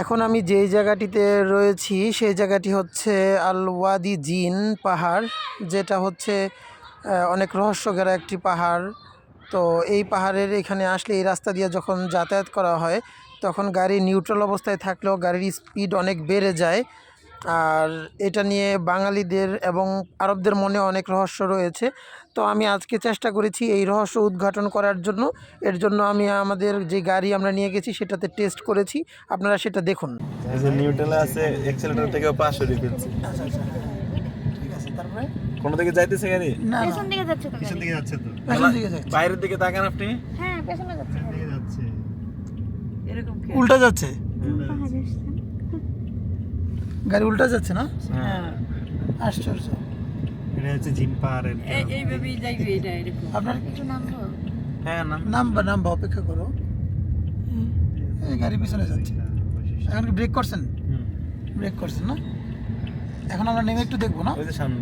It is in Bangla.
এখন আমি যেই জায়গাটিতে রয়েছি সেই জায়গাটি হচ্ছে আল ওয়াদি জিন পাহাড়, যেটা হচ্ছে অনেক রহস্য ঘেরা একটি পাহাড়। তো এই পাহাড়ের এখানে আসলে এই রাস্তা দিয়ে যখন যাতায়াত করা হয় তখন গাড়ি নিউট্রাল অবস্থায় থাকলেও গাড়ির স্পিড অনেক বেড়ে যায়। আর এটা নিয়ে বাঙালিদের এবং আরবদের মনে অনেক রহস্য রয়েছে। তো আমি আজকে চেষ্টা করেছি এই রহস্য উদ্ঘাটন করার জন্য। এর জন্য আমি আমাদের যে গাড়ি আমরা নিয়ে গেছি সেটাতে টেস্ট করেছি, আপনারা সেটা দেখুন। এই যে নিউট্রালে আছে, অ্যাক্সেলারেটর থেকে 500 ফেলছে। আচ্ছা আচ্ছা, ঠিক আছে। তারপরে কোন দিকে যাইতেছে গাড়ি? না পেছন দিকে যাচ্ছে তো পিছন দিকে যাচ্ছে তো, পেছন দিকে যাচ্ছে, বাইরের দিকে তাকান আপনি। হ্যাঁ পেছনে যাচ্ছে দিকে যাচ্ছে। এরকম কি উল্টা যাচ্ছে, পাহাড়ে আসছেন? গাড়ি উল্টা যাচ্ছে না? হ্যাঁ আশ্চর্য। এটা হচ্ছে জিন পাহাড়ের এইভাবেই যাইবে এটা এরকম আপনার একটু নামবো হ্যাঁ না নামবা অপেক্ষা করো। এই গাড়ি পিছনে যাচ্ছে। এখন কি ব্রেক করছেন? ব্রেক করছেন না? এখন আমরা নেমে একটু দেখবো না? ওই যে সামনে